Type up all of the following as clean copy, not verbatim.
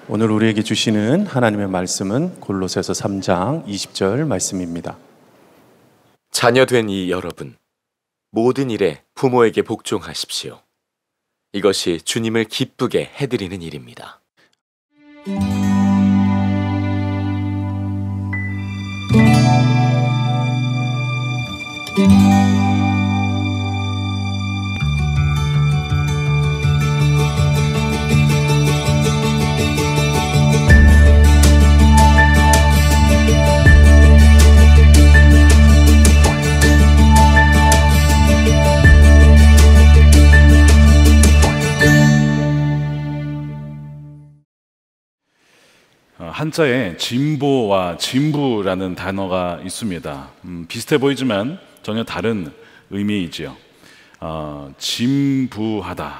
오늘 우리에게 주시는 하나님의 말씀은 골로새서 3장 20절 말씀입니다. 자녀된 이 여러분, 모든 일에 부모에게 복종하십시오. 이것이 주님을 기쁘게 해드리는 일입니다. 한자에 진보와 진부라는 단어가 있습니다. 비슷해 보이지만 전혀 다른 의미이지요. 진부하다라고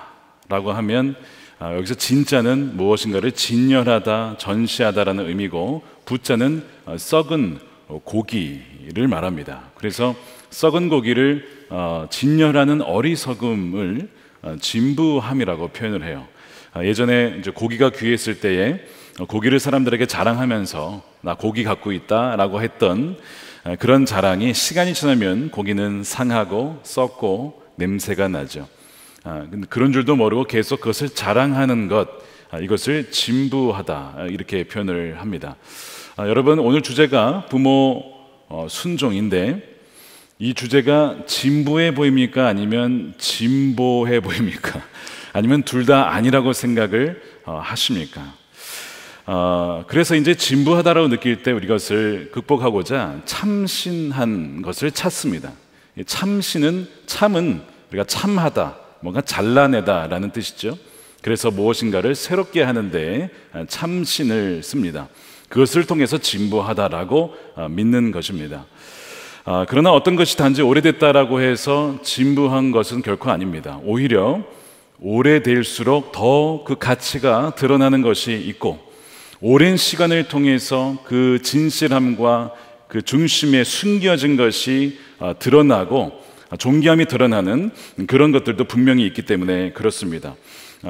하면 여기서 진자는 무엇인가를 진열하다, 전시하다라는 의미고, 부자는 썩은 고기를 말합니다. 그래서 썩은 고기를 진열하는 어리석음을 진부함이라고 표현을 해요. 예전에 이제 고기가 귀했을 때에 고기를 사람들에게 자랑하면서 나 고기 갖고 있다라고 했던 그런 자랑이 시간이 지나면 고기는 상하고 썩고 냄새가 나죠. 그런 줄도 모르고 계속 그것을 자랑하는 것, 이것을 진부하다 이렇게 표현을 합니다. 여러분, 오늘 주제가 부모 순종인데 이 주제가 진부해 보입니까? 아니면 진보해 보입니까? 아니면 둘 다 아니라고 생각을 하십니까? 그래서 이제 진부하다라고 느낄 때 우리 이것을 극복하고자 참신한 것을 찾습니다. 참신은, 참은 우리가 참하다, 뭔가 잘라내다라는 뜻이죠. 그래서 무엇인가를 새롭게 하는데 참신을 씁니다. 그것을 통해서 진부하다라고 믿는 것입니다. 그러나 어떤 것이 단지 오래됐다라고 해서 진부한 것은 결코 아닙니다. 오히려 오래될수록 더 그 가치가 드러나는 것이 있고, 오랜 시간을 통해서 그 진실함과 그 중심에 숨겨진 것이 드러나고 존귀함이 드러나는 그런 것들도 분명히 있기 때문에 그렇습니다.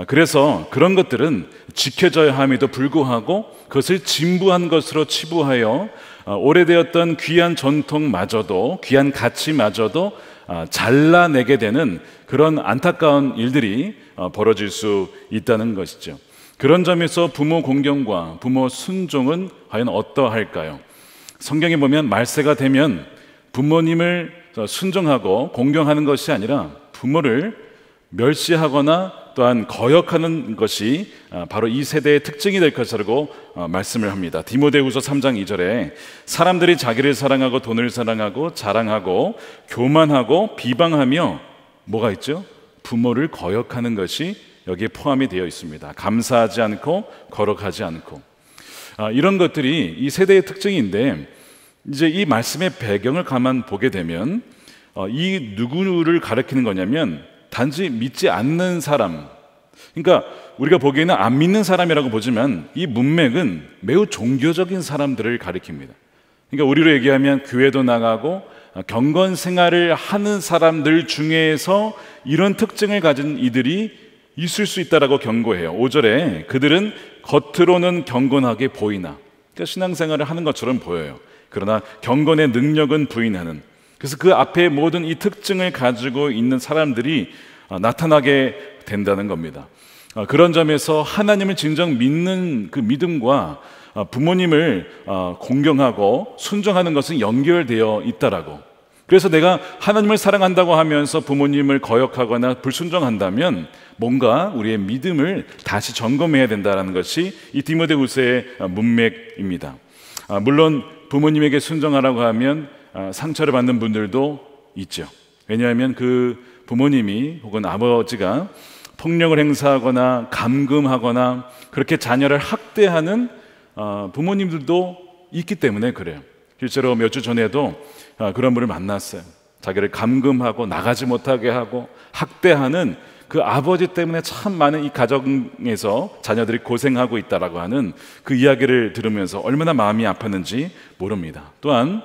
그래서 그런 것들은 지켜져야 함에도 불구하고 그것을 진부한 것으로 치부하여 오래되었던 귀한 전통마저도, 귀한 가치마저도 잘라내게 되는 그런 안타까운 일들이 벌어질 수 있다는 것이죠. 그런 점에서 부모 공경과 부모 순종은 과연 어떠할까요? 성경에 보면 말세가 되면 부모님을 순종하고 공경하는 것이 아니라 부모를 멸시하거나 또한 거역하는 것이 바로 이 세대의 특징이 될 것이라고 말씀을 합니다. 디모데후서 3장 2절에 사람들이 자기를 사랑하고 돈을 사랑하고 자랑하고 교만하고 비방하며 뭐가 있죠? 부모를 거역하는 것이 여기에 포함이 되어 있습니다. 감사하지 않고 거룩하지 않고, 이런 것들이 이 세대의 특징인데, 이제 이 말씀의 배경을 가만 보게 되면 이 누구를 가리키는 거냐면 단지 믿지 않는 사람, 그러니까 우리가 보기에는 안 믿는 사람이라고 보지만 이 문맥은 매우 종교적인 사람들을 가리킵니다. 그러니까 우리로 얘기하면 교회도 나가고 경건 생활을 하는 사람들 중에서 이런 특징을 가진 이들이 있을 수 있다라고 경고해요. 5절에 그들은 겉으로는 경건하게 보이나, 그러니까 신앙생활을 하는 것처럼 보여요. 그러나 경건의 능력은 부인하는, 그래서 그 앞에 모든 이 특징을 가지고 있는 사람들이 나타나게 된다는 겁니다. 그런 점에서 하나님을 진정 믿는 그 믿음과 부모님을 공경하고 순종하는 것은 연결되어 있다라고. 그래서 내가 하나님을 사랑한다고 하면서 부모님을 거역하거나 불순종한다면 뭔가 우리의 믿음을 다시 점검해야 된다는 것이 이 디모데후서의 문맥입니다. 물론 부모님에게 순종하라고 하면 상처를 받는 분들도 있죠. 왜냐하면 그 부모님이 혹은 아버지가 폭력을 행사하거나 감금하거나 그렇게 자녀를 학대하는 부모님들도 있기 때문에 그래요. 실제로 몇 주 전에도 그런 분을 만났어요. 자기를 감금하고 나가지 못하게 하고 학대하는 그 아버지 때문에 참 많은 이 가정에서 자녀들이 고생하고 있다라고 하는 그 이야기를 들으면서 얼마나 마음이 아팠는지 모릅니다. 또한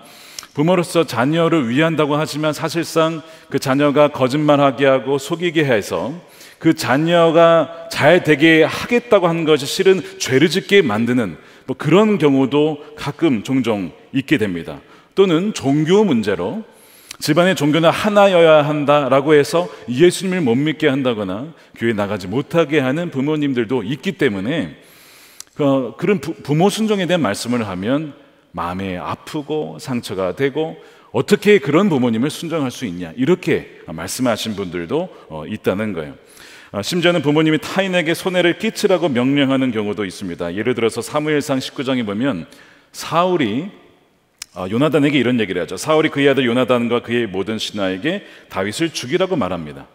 부모로서 자녀를 위한다고 하지만 사실상 그 자녀가 거짓말하게 하고 속이게 해서 그 자녀가 잘 되게 하겠다고 한 것이 실은 죄를 짓게 만드는 뭐 그런 경우도 가끔 종종 있게 됩니다. 또는 종교 문제로 집안의 종교는 하나여야 한다라고 해서 예수님을 못 믿게 한다거나 교회 나가지 못하게 하는 부모님들도 있기 때문에 그런 부모 순종에 대한 말씀을 하면 마음에 아프고 상처가 되고 어떻게 그런 부모님을 순종할 수 있냐 이렇게 말씀하신 분들도 있다는 거예요. 심지어는 부모님이 타인에게 손해를 끼치라고 명령하는 경우도 있습니다. 예를 들어서 사무엘상 19장에 보면 사울이 요나단에게 이런 얘기를 하죠. 사울이 그의 아들 요나단과 그의 모든 신하에게 다윗을 죽이라고 말합니다.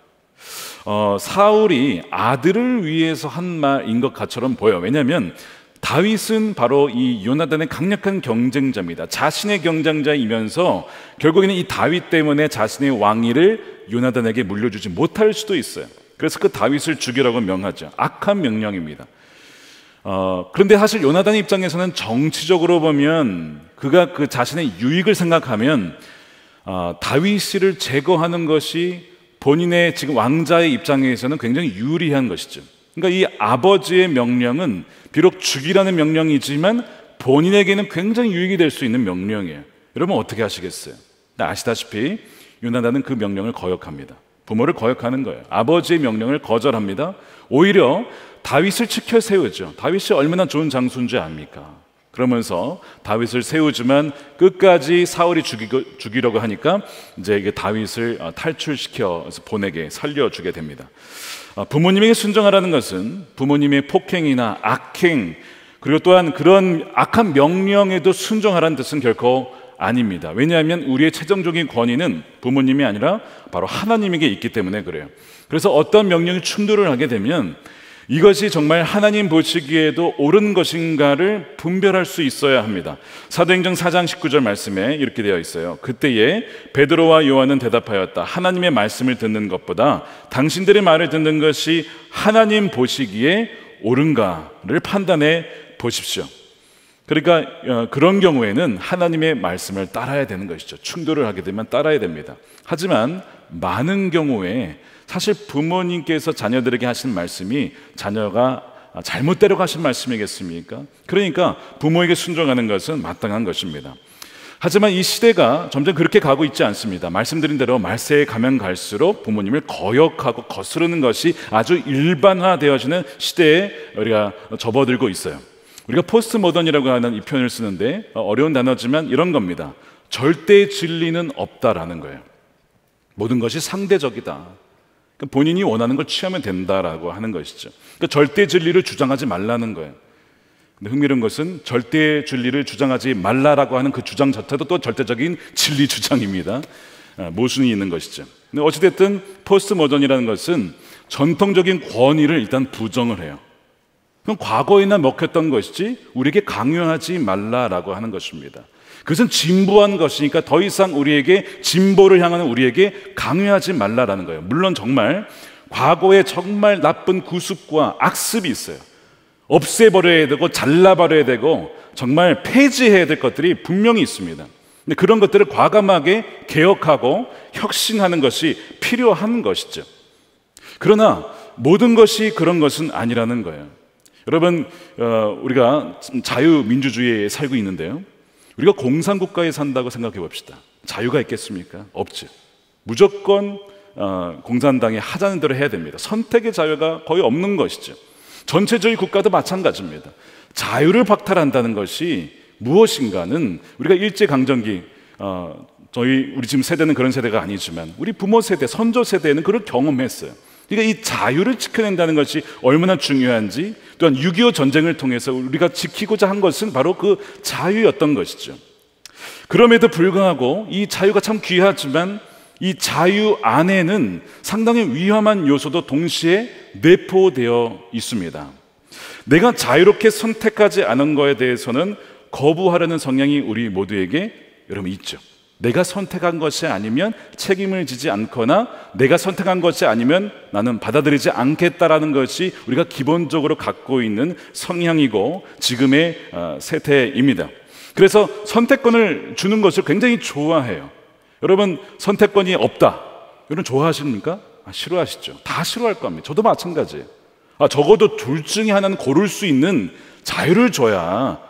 사울이 아들을 위해서 한 말인 것처럼 보여. 왜냐하면 다윗은 바로 이 요나단의 강력한 경쟁자입니다. 자신의 경쟁자이면서 결국에는 이 다윗 때문에 자신의 왕위를 요나단에게 물려주지 못할 수도 있어요. 그래서 그 다윗을 죽이라고 명하죠. 악한 명령입니다. 그런데 사실 요나단 입장에서는 정치적으로 보면 그가 그 자신의 유익을 생각하면 다윗을 제거하는 것이 본인의 지금 왕자의 입장에서는 굉장히 유리한 것이죠. 그러니까 이 아버지의 명령은 비록 죽이라는 명령이지만 본인에게는 굉장히 유익이 될 수 있는 명령이에요. 여러분 어떻게 하시겠어요? 아시다시피 요나단은 그 명령을 거역합니다. 부모를 거역하는 거예요. 아버지의 명령을 거절합니다. 오히려 다윗을 치켜 세우죠. 다윗이 얼마나 좋은 장수인 줄 압니까? 그러면서 다윗을 세우지만 끝까지 사울이 죽이려고 하니까 이제 이게 다윗을 탈출시켜서 보내게 살려주게 됩니다. 부모님에게 순종하라는 것은 부모님의 폭행이나 악행 그리고 또한 그런 악한 명령에도 순종하라는 뜻은 결코 아닙니다. 왜냐하면 우리의 최종적인 권위는 부모님이 아니라 바로 하나님에게 있기 때문에 그래요. 그래서 어떤 명령이 충돌을 하게 되면 이것이 정말 하나님 보시기에도 옳은 것인가를 분별할 수 있어야 합니다. 사도행전 4장 19절 말씀에 이렇게 되어 있어요. 그때에 베드로와 요한은 대답하였다. 하나님의 말씀을 듣는 것보다 당신들의 말을 듣는 것이 하나님 보시기에 옳은가를 판단해 보십시오. 그러니까 그런 경우에는 하나님의 말씀을 따라야 되는 것이죠. 충돌을 하게 되면 따라야 됩니다. 하지만 많은 경우에 사실 부모님께서 자녀들에게 하신 말씀이 자녀가 잘못대로 하신 말씀이겠습니까? 그러니까 부모에게 순종하는 것은 마땅한 것입니다. 하지만 이 시대가 점점 그렇게 가고 있지 않습니다. 말씀드린 대로 말세에 가면 갈수록 부모님을 거역하고 거스르는 것이 아주 일반화되어지는 시대에 우리가 접어들고 있어요. 우리가 포스트 모던이라고 하는 이 표현을 쓰는데 어려운 단어지만 이런 겁니다. 절대 진리는 없다라는 거예요. 모든 것이 상대적이다. 그러니까 본인이 원하는 걸 취하면 된다라고 하는 것이죠. 그러니까 절대 진리를 주장하지 말라는 거예요. 근데 흥미로운 것은 절대 진리를 주장하지 말라라고 하는 그 주장 자체도 또 절대적인 진리 주장입니다. 모순이 있는 것이죠. 근데 어찌됐든 포스트 모던이라는 것은 전통적인 권위를 일단 부정을 해요. 그럼 과거에나 먹혔던 것이지 우리에게 강요하지 말라라고 하는 것입니다. 그것은 진보한 것이니까 더 이상 우리에게 진보를 향하는 우리에게 강요하지 말라라는 거예요. 물론 정말 과거에 정말 나쁜 구습과 악습이 있어요. 없애버려야 되고 잘라버려야 되고 정말 폐지해야 될 것들이 분명히 있습니다. 근데 그런 것들을 과감하게 개혁하고 혁신하는 것이 필요한 것이죠. 그러나 모든 것이 그런 것은 아니라는 거예요. 여러분, 우리가 자유민주주의에 살고 있는데요. 우리가 공산국가에 산다고 생각해 봅시다. 자유가 있겠습니까? 없죠. 무조건 공산당이 하자는 대로 해야 됩니다. 선택의 자유가 거의 없는 것이죠. 전체주의 국가도 마찬가지입니다. 자유를 박탈한다는 것이 무엇인가는 우리가 일제강점기 우리 지금 세대는 그런 세대가 아니지만 우리 부모 세대, 선조 세대는 그걸 경험했어요. 그러니까 이 자유를 지켜낸다는 것이 얼마나 중요한지 또한 6.25 전쟁을 통해서 우리가 지키고자 한 것은 바로 그 자유였던 것이죠. 그럼에도 불구하고 이 자유가 참 귀하지만 이 자유 안에는 상당히 위험한 요소도 동시에 내포되어 있습니다. 내가 자유롭게 선택하지 않은 것에 대해서는 거부하려는 성향이 우리 모두에게 여러분 있죠. 내가 선택한 것이 아니면 책임을 지지 않거나 내가 선택한 것이 아니면 나는 받아들이지 않겠다라는 것이 우리가 기본적으로 갖고 있는 성향이고 지금의 세태입니다. 그래서 선택권을 주는 것을 굉장히 좋아해요. 여러분 선택권이 없다. 여러분 좋아하십니까? 싫어하시죠. 다 싫어할 겁니다. 저도 마찬가지예요. 적어도 둘 중에 하나는 고를 수 있는 자유를 줘야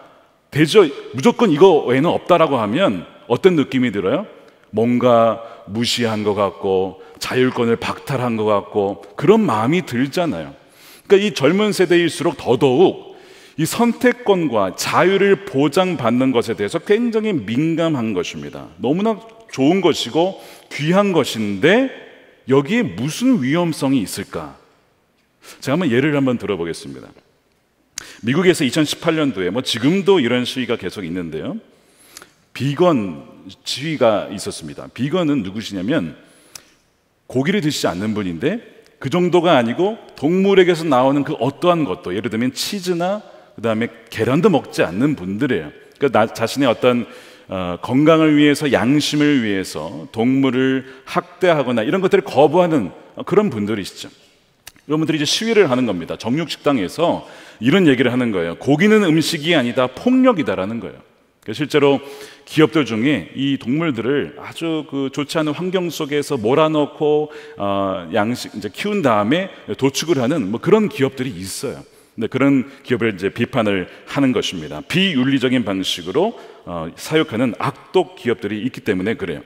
되죠. 무조건 이거 외에는 없다라고 하면 어떤 느낌이 들어요? 뭔가 무시한 것 같고 자율권을 박탈한 것 같고 그런 마음이 들잖아요. 그러니까 이 젊은 세대일수록 더더욱 이 선택권과 자유를 보장받는 것에 대해서 굉장히 민감한 것입니다. 너무나 좋은 것이고 귀한 것인데 여기에 무슨 위험성이 있을까? 제가 예를 한번 들어보겠습니다. 미국에서 2018년도에 지금도 이런 시위가 계속 있는데요. 비건 시위가 있었습니다. 비건은 누구시냐면 고기를 드시지 않는 분인데 그 정도가 아니고 동물에게서 나오는 그 어떠한 것도 예를 들면 치즈나 그다음에 계란도 먹지 않는 분들이에요. 그러니까 자신의 어떤 건강을 위해서 양심을 위해서 동물을 학대하거나 이런 것들을 거부하는 그런 분들이시죠. 여러분들이 이제 시위를 하는 겁니다. 정육식당에서 이런 얘기를 하는 거예요. 고기는 음식이 아니다, 폭력이다라는 거예요. 실제로 기업들 중에 이 동물들을 아주 좋지 않은 환경 속에서 몰아넣고 양식 이제 키운 다음에 도축을 하는 그런 기업들이 있어요. 근데 그런 기업을 이제 비판을 하는 것입니다. 비윤리적인 방식으로 사육하는 악독 기업들이 있기 때문에 그래요.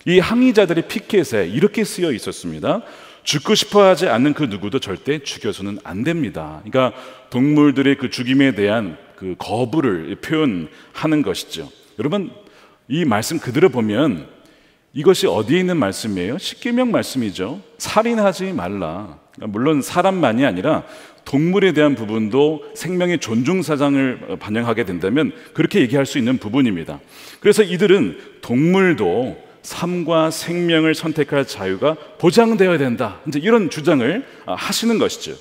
이 항의자들의 피켓에 이렇게 쓰여 있었습니다. 죽고 싶어하지 않는 그 누구도 절대 죽여서는 안 됩니다. 그러니까 동물들의 그 죽임에 대한 그 거부를 표현하는 것이죠. 여러분, 이 말씀 그대로 보면 이것이 어디에 있는 말씀이에요? 십계명 말씀이죠. 살인하지 말라. 물론 사람만이 아니라 동물에 대한 부분도 생명의 존중 사상을 반영하게 된다면 그렇게 얘기할 수 있는 부분입니다. 그래서 이들은 동물도 삶과 생명을 선택할 자유가 보장되어야 된다, 이제 이런 주장을 하시는 것이죠.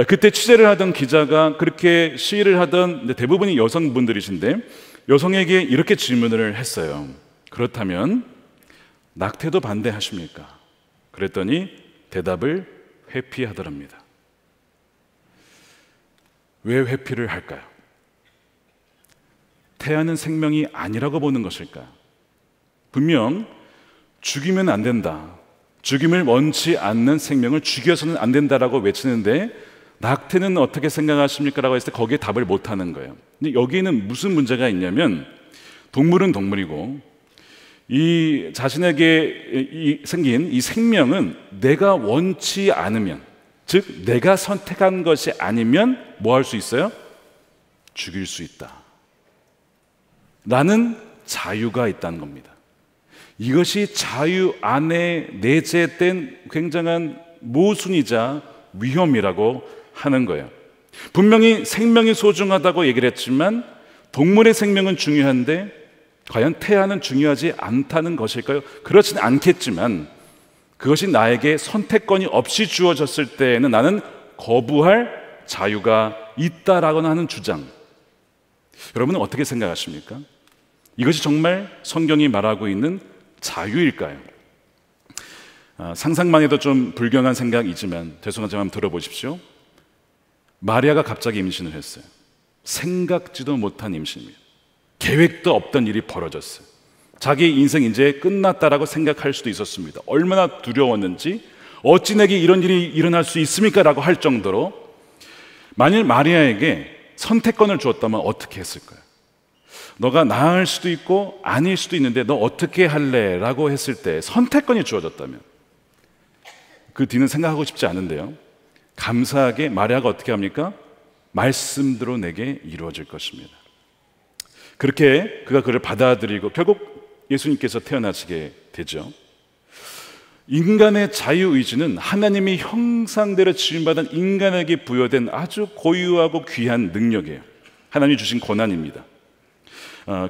그때 취재를 하던 기자가 그렇게 시위를 하던 대부분이 여성분들이신데 여성에게 이렇게 질문을 했어요. 그렇다면 낙태도 반대하십니까? 그랬더니 대답을 회피하더랍니다. 왜 회피를 할까요? 태아는 생명이 아니라고 보는 것일까요? 분명 죽이면 안 된다, 죽임을 원치 않는 생명을 죽여서는 안 된다라고 외치는데 낙태는 어떻게 생각하십니까? 라고 했을 때 거기에 답을 못하는 거예요. 근데 여기에는 무슨 문제가 있냐면 동물은 동물이고 이 자신에게 생긴 이 생명은 내가 원치 않으면, 즉 내가 선택한 것이 아니면 뭐 할 수 있어요? 죽일 수 있다. 라는 자유가 있다는 겁니다. 이것이 자유 안에 내재된 굉장한 모순이자 위험이라고 하는 거예요. 분명히 생명이 소중하다고 얘기를 했지만 동물의 생명은 중요한데 과연 태아는 중요하지 않다는 것일까요? 그렇지는 않겠지만 그것이 나에게 선택권이 없이 주어졌을 때에는 나는 거부할 자유가 있다라고 하는 주장, 여러분은 어떻게 생각하십니까? 이것이 정말 성경이 말하고 있는 자유일까요? 상상만 해도 좀 불경한 생각이지만 죄송하지만 한번 들어보십시오. 마리아가 갑자기 임신을 했어요. 생각지도 못한 임신입니다. 계획도 없던 일이 벌어졌어요. 자기 인생 이제 끝났다라고 생각할 수도 있었습니다. 얼마나 두려웠는지, 어찌 내게 이런 일이 일어날 수 있습니까? 라고 할 정도로. 만일 마리아에게 선택권을 주었다면 어떻게 했을까요? 너가 나을 수도 있고 아닐 수도 있는데 너 어떻게 할래? 라고 했을 때 선택권이 주어졌다면 그 뒤는 생각하고 싶지 않은데요, 감사하게 마리아가 어떻게 합니까? 말씀대로 내게 이루어질 것입니다. 그렇게 그가 그를 받아들이고 결국 예수님께서 태어나시게 되죠. 인간의 자유의지는 하나님의 형상대로 지음받은 인간에게 부여된 아주 고유하고 귀한 능력이에요. 하나님이 주신 권한입니다.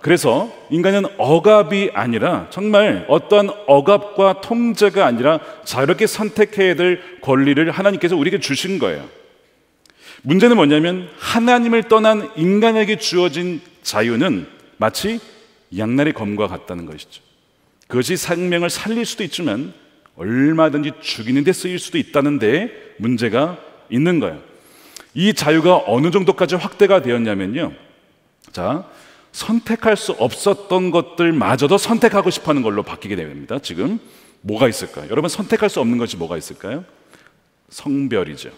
그래서 인간은 억압이 아니라, 정말 어떠한 억압과 통제가 아니라 자유롭게 선택해야 될 권리를 하나님께서 우리에게 주신 거예요. 문제는 뭐냐면 하나님을 떠난 인간에게 주어진 자유는 마치 양날의 검과 같다는 것이죠. 그것이 생명을 살릴 수도 있지만 얼마든지 죽이는 데 쓰일 수도 있다는 데 문제가 있는 거예요. 이 자유가 어느 정도까지 확대가 되었냐면요, 자, 선택할 수 없었던 것들마저도 선택하고 싶어하는 걸로 바뀌게 됩니다. 지금 뭐가 있을까요? 여러분, 선택할 수 없는 것이 뭐가 있을까요? 성별이죠.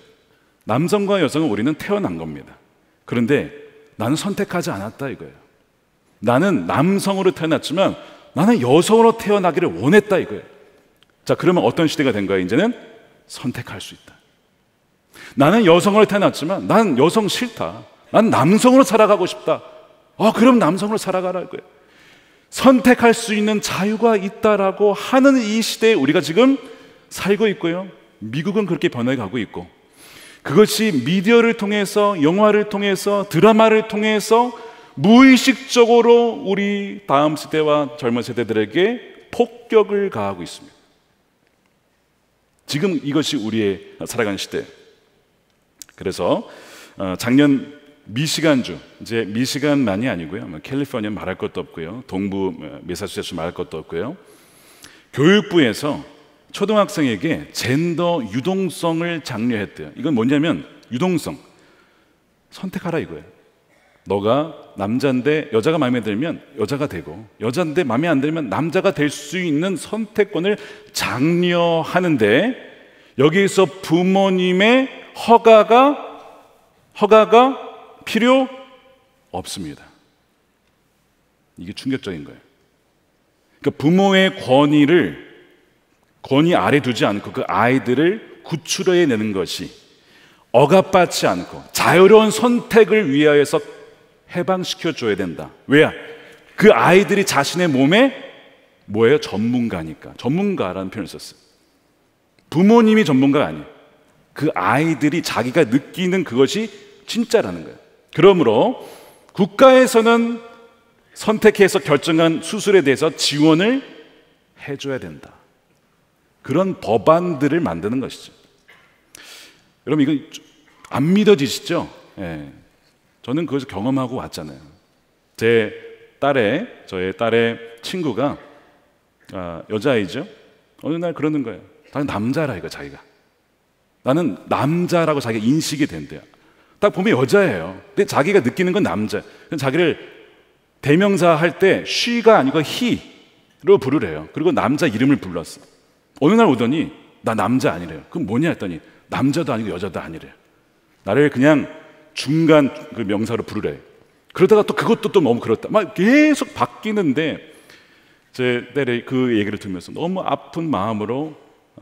남성과 여성은 우리는 태어난 겁니다. 그런데 나는 선택하지 않았다 이거예요. 나는 남성으로 태어났지만 나는 여성으로 태어나기를 원했다 이거예요. 자, 그러면 어떤 시대가 된 거예요? 이제는 선택할 수 있다. 나는 여성으로 태어났지만 난 여성 싫다. 난 남성으로 살아가고 싶다. 그럼 남성으로 살아가라 이거예요. 선택할 수 있는 자유가 있다라고 하는 이 시대에 우리가 지금 살고 있고요. 미국은 그렇게 변해가고 있고, 그것이 미디어를 통해서, 영화를 통해서, 드라마를 통해서 무의식적으로 우리 다음 세대와 젊은 세대들에게 폭격을 가하고 있습니다. 지금 이것이 우리의 살아가는 시대. 그래서 작년 미시간주, 이제 미시간만이 아니고요, 캘리포니아 말할 것도 없고요, 동부 매사추세츠 말할 것도 없고요, 교육부에서 초등학생에게 젠더 유동성을 장려했대요. 이건 뭐냐면 유동성, 선택하라 이거예요. 너가 남자인데 여자가 마음에 들면 여자가 되고, 여자인데 마음에 안 들면 남자가 될 수 있는 선택권을 장려하는데, 여기에서 부모님의 허가가 필요 없습니다. 이게 충격적인 거예요. 그러니까 부모의 권위 아래 두지 않고 그 아이들을 구출해내는 것이 억압받지 않고 자유로운 선택을 위하여서 해방시켜줘야 된다. 왜야? 그 아이들이 자신의 몸에 뭐예요? 전문가니까. 전문가라는 표현을 썼어요. 부모님이 전문가가 아니에요. 그 아이들이 자기가 느끼는 그것이 진짜라는 거예요. 그러므로 국가에서는 선택해서 결정한 수술에 대해서 지원을 해줘야 된다. 그런 법안들을 만드는 것이죠. 여러분, 이거 안 믿어지시죠? 예. 저는 그것을 경험하고 왔잖아요. 저의 딸의 친구가 여자아이죠. 어느 날 그러는 거예요. 나는 남자라 이거 자기가. 나는 남자라고 자기가 인식이 된대요. 딱 보면 여자예요. 근데 자기가 느끼는 건 남자. 자기를 대명사 할 때 she가 아니고 he로 부르래요. 그리고 남자 이름을 불렀어. 어느 날 오더니 나 남자 아니래요. 그럼 뭐냐 했더니 남자도 아니고 여자도 아니래요. 나를 그냥 중간 그 명사로 부르래. 그러다가 또 그것도 또 너무 그렇다. 막 계속 바뀌는데, 제 딸이 그 얘기를 들으면서 너무 아픈 마음으로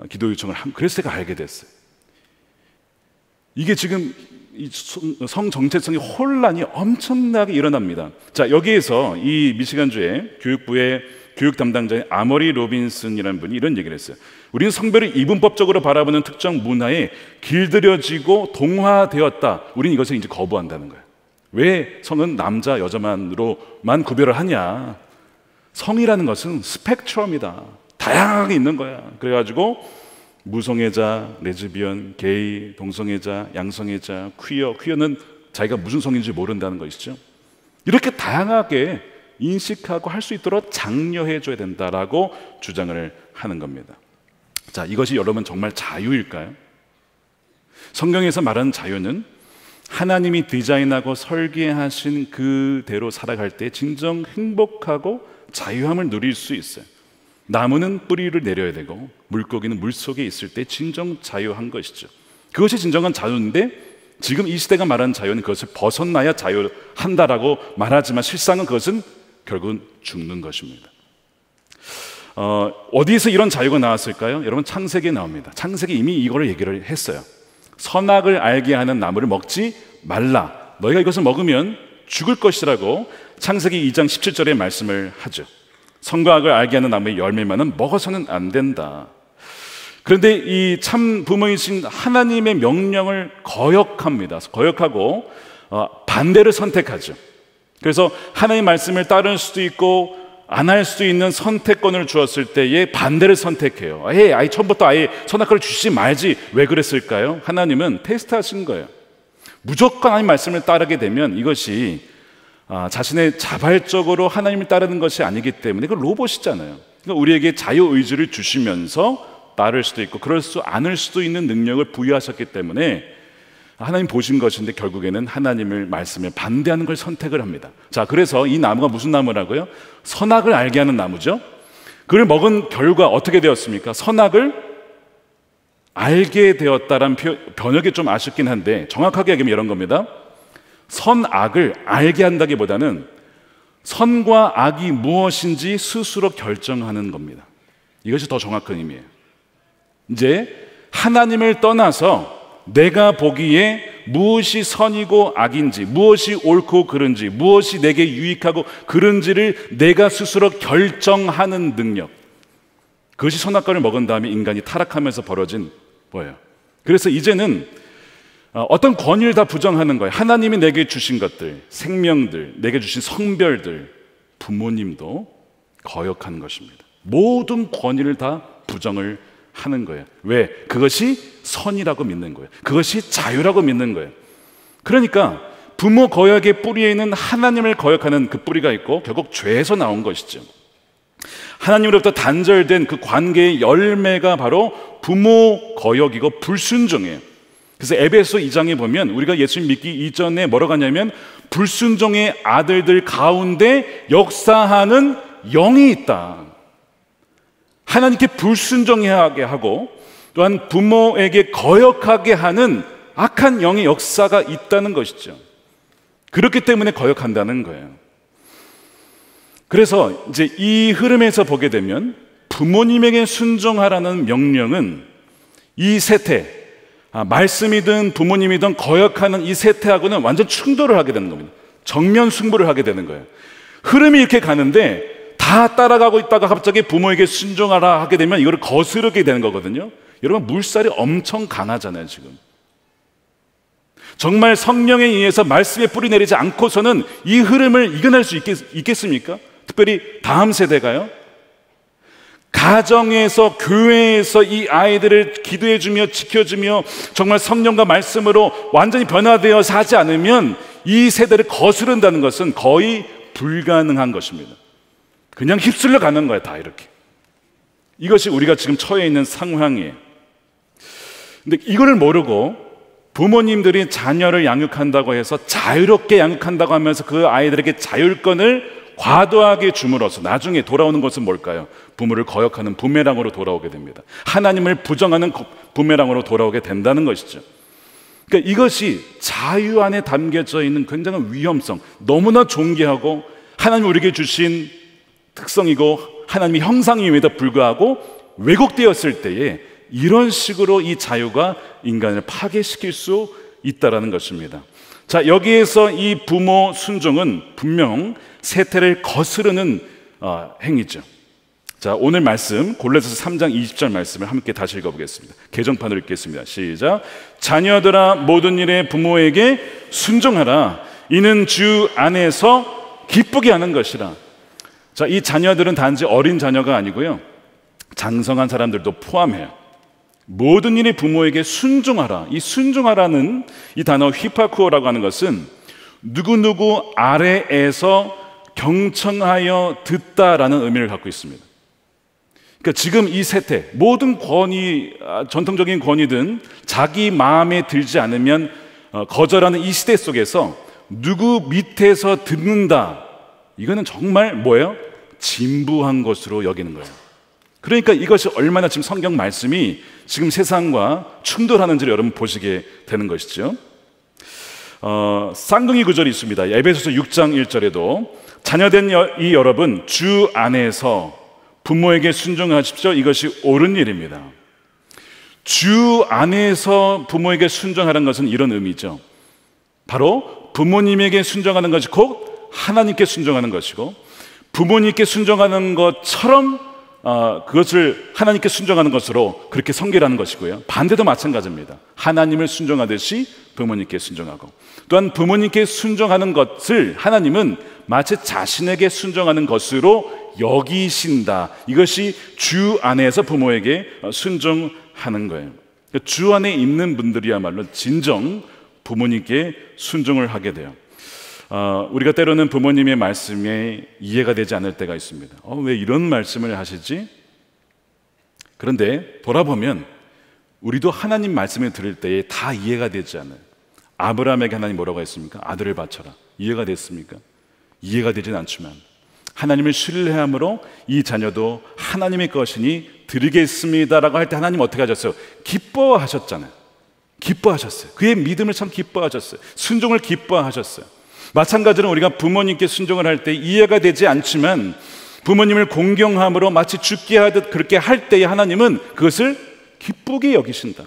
기도 요청을 그래서 제가 알게 됐어요. 이게 지금 성 정체성의 혼란이 엄청나게 일어납니다. 자, 여기에서 이 미시간주의 교육부의 교육 담당자인 아머리 로빈슨이라는 분이 이런 얘기를 했어요. 우리는 성별을 이분법적으로 바라보는 특정 문화에 길들여지고 동화되었다. 우리는 이것을 이제 거부한다는 거예요. 왜 성은 남자, 여자만으로만 구별을 하냐? 성이라는 것은 스펙트럼이다. 다양하게 있는 거야. 그래가지고 무성애자, 레즈비언, 게이, 동성애자, 양성애자, 퀴어는 자기가 무슨 성인지 모른다는 것이죠. 이렇게 다양하게 인식하고 할 수 있도록 장려해 줘야 된다라고 주장을 하는 겁니다. 자, 이것이 여러분 정말 자유일까요? 성경에서 말하는 자유는 하나님이 디자인하고 설계하신 그대로 살아갈 때 진정 행복하고 자유함을 누릴 수 있어요. 나무는 뿌리를 내려야 되고 물고기는 물속에 있을 때 진정 자유한 것이죠. 그것이 진정한 자유인데, 지금 이 시대가 말하는 자유는 그것을 벗어나야 자유한다라고 말하지만 실상은 그것은 결국은 죽는 것입니다. 어디에서 이런 자유가 나왔을까요? 여러분, 창세기에 나옵니다. 창세기 이미 이거를 얘기를 했어요. 선악을 알게 하는 나무를 먹지 말라. 너희가 이것을 먹으면 죽을 것이라고 창세기 2장 17절에 말씀을 하죠. 선과 악을 알게 하는 나무의 열매만은 먹어서는 안 된다. 그런데 이 참 부모이신 하나님의 명령을 거역합니다. 거역하고 반대를 선택하죠. 그래서 하나님의 말씀을 따를 수도 있고 안 할 수도 있는 선택권을 주었을 때에 반대를 선택해요. 아예 처음부터 아예 선악과를 주시지 말지. 왜 그랬을까요? 하나님은 테스트하신 거예요. 무조건 하나님 말씀을 따르게 되면 이것이 자신의 자발적으로 하나님을 따르는 것이 아니기 때문에, 그 로봇이잖아요. 그러니까 우리에게 자유의지를 주시면서 따를 수도 있고 그럴 수 않을 수도 있는 능력을 부여하셨기 때문에 하나님 보신 것인데 결국에는 하나님의 말씀에 반대하는 걸 선택을 합니다. 자, 그래서 이 나무가 무슨 나무라고요? 선악을 알게 하는 나무죠. 그걸 먹은 결과 어떻게 되었습니까? 선악을 알게 되었다라는 번역이 좀 아쉽긴 한데 정확하게 얘기하면 이런 겁니다. 선악을 알게 한다기보다는 선과 악이 무엇인지 스스로 결정하는 겁니다. 이것이 더 정확한 의미예요. 이제 하나님을 떠나서 내가 보기에 무엇이 선이고 악인지, 무엇이 옳고 그른지, 무엇이 내게 유익하고 그른지를 내가 스스로 결정하는 능력, 그것이 선악과를 먹은 다음에 인간이 타락하면서 벌어진 거예요. 그래서 이제는 어떤 권위를 다 부정하는 거예요. 하나님이 내게 주신 것들, 생명들, 내게 주신 성별들, 부모님도 거역하는 것입니다. 모든 권위를 다 부정을 하는 거예요. 왜? 그것이 선이라고 믿는 거예요. 그것이 자유라고 믿는 거예요. 그러니까 부모 거역의 뿌리에 있는 하나님을 거역하는 그 뿌리가 있고 결국 죄에서 나온 것이죠. 하나님으로부터 단절된 그 관계의 열매가 바로 부모 거역이고 불순종이에요. 그래서 에베소 2장에 보면 우리가 예수님 믿기 이전에 뭐라고 하냐면 불순종의 아들들 가운데 역사하는 영이 있다. 하나님께 불순종하게 하고 또한 부모에게 거역하게 하는 악한 영의 역사가 있다는 것이죠. 그렇기 때문에 거역한다는 거예요. 그래서 이제 이 흐름에서 보게 되면 부모님에게 순종하라는 명령은 이 세태, 말씀이든 부모님이든 거역하는 이 세태하고는 완전 충돌을 하게 되는 겁니다. 정면 승부를 하게 되는 거예요. 흐름이 이렇게 가는데 다 따라가고 있다가 갑자기 부모에게 순종하라 하게 되면 이걸 거스르게 되는 거거든요. 여러분, 물살이 엄청 강하잖아요. 지금 정말 성령에 의해서 말씀에 뿌리 내리지 않고서는 이 흐름을 이겨낼 수 있겠습니까? 특별히 다음 세대가요. 가정에서, 교회에서 이 아이들을 기도해주며 지켜주며 정말 성령과 말씀으로 완전히 변화되어 사지 않으면 이 세대를 거스른다는 것은 거의 불가능한 것입니다. 그냥 휩쓸려 가는 거예요. 다 이렇게. 이것이 우리가 지금 처해 있는 상황이에요. 근데 이거를 모르고 부모님들이 자녀를 양육한다고 해서 자유롭게 양육한다고 하면서 그 아이들에게 자율권을 과도하게 줌으로써 나중에 돌아오는 것은 뭘까요? 부모를 거역하는 부메랑으로 돌아오게 됩니다. 하나님을 부정하는 부메랑으로 돌아오게 된다는 것이죠. 그러니까 이것이 자유 안에 담겨져 있는 굉장한 위험성, 너무나 존귀하고 하나님 우리에게 주신 특성이고 하나님의 형상임에도 불구하고 왜곡되었을 때에 이런 식으로 이 자유가 인간을 파괴시킬 수 있다는 것입니다. 자, 여기에서 이 부모 순종은 분명 세태를 거스르는 행위죠. 자, 오늘 말씀 골로새서 3장 20절 말씀을 함께 다시 읽어보겠습니다. 개정판으로 읽겠습니다. 시작. 자녀들아 모든 일에 부모에게 순종하라. 이는 주 안에서 기쁘게 하는 것이라. 자, 이 자녀들은 단지 어린 자녀가 아니고요, 장성한 사람들도 포함해요. 모든 일에 부모에게 순종하라. 이 순종하라는 이 단어 휘파쿠오라고 하는 것은 누구누구 아래에서 경청하여 듣다라는 의미를 갖고 있습니다. 그러니까 지금 이 세태, 모든 권위, 전통적인 권위든 자기 마음에 들지 않으면 거절하는 이 시대 속에서 누구 밑에서 듣는다, 이거는 정말 뭐예요? 진부한 것으로 여기는 거예요. 그러니까 이것이 얼마나 지금 성경 말씀이 지금 세상과 충돌하는지를 여러분 보시게 되는 것이죠. 쌍둥이 구절이 있습니다. 에베소서 6장 1절에도 자녀된 이 여러분 주 안에서 부모에게 순종하십시오. 이것이 옳은 일입니다. 주 안에서 부모에게 순종하는 것은 이런 의미죠. 바로 부모님에게 순종하는 것이 곧 하나님께 순종하는 것이고, 부모님께 순종하는 것처럼 그것을 하나님께 순종하는 것으로 그렇게 성결하는 것이고요. 반대도 마찬가지입니다. 하나님을 순종하듯이 부모님께 순종하고, 또한 부모님께 순종하는 것을 하나님은 마치 자신에게 순종하는 것으로 여기신다. 이것이 주 안에서 부모에게 순종하는 거예요. 주 안에 있는 분들이야말로 진정 부모님께 순종을 하게 돼요. 우리가 때로는 부모님의 말씀에 이해가 되지 않을 때가 있습니다. 왜 이런 말씀을 하시지? 그런데 돌아보면 우리도 하나님 말씀을 들을 때에 다 이해가 되지 않아요. 아브라함에게 하나님 뭐라고 했습니까? 아들을 바쳐라. 이해가 됐습니까? 이해가 되진 않지만 하나님을 신뢰함으로 이 자녀도 하나님의 것이니 드리겠습니다라고 할 때 하나님 어떻게 하셨어요? 기뻐하셨잖아요. 기뻐하셨어요. 그의 믿음을 참 기뻐하셨어요. 순종을 기뻐하셨어요. 마찬가지로 우리가 부모님께 순종을 할 때 이해가 되지 않지만 부모님을 공경함으로 마치 죽게 하듯 그렇게 할 때에 하나님은 그것을 기쁘게 여기신다.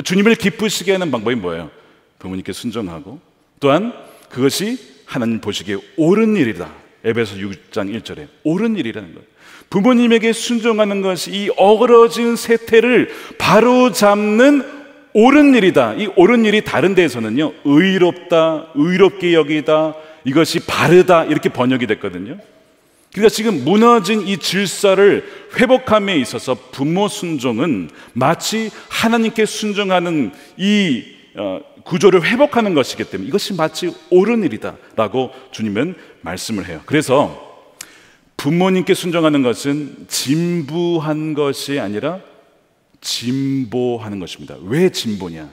주님을 기쁘시게 하는 방법이 뭐예요? 부모님께 순종하고 또한 그것이 하나님 보시기에 옳은 일이다. 에베소 6장 1절에 옳은 일이라는 거예요. 부모님에게 순종하는 것이 이 어그러진 세태를 바로잡는 옳은 일이다. 이 옳은 일이 다른 데에서는요, 의롭다, 의롭게 여기다, 이것이 바르다 이렇게 번역이 됐거든요. 그러니까 지금 무너진 이 질서를 회복함에 있어서 부모 순종은 마치 하나님께 순종하는 이 구조를 회복하는 것이기 때문에 이것이 마치 옳은 일이다라고 주님은 말씀을 해요. 그래서 부모님께 순종하는 것은 진부한 것이 아니라 진보하는 것입니다. 왜 진보냐?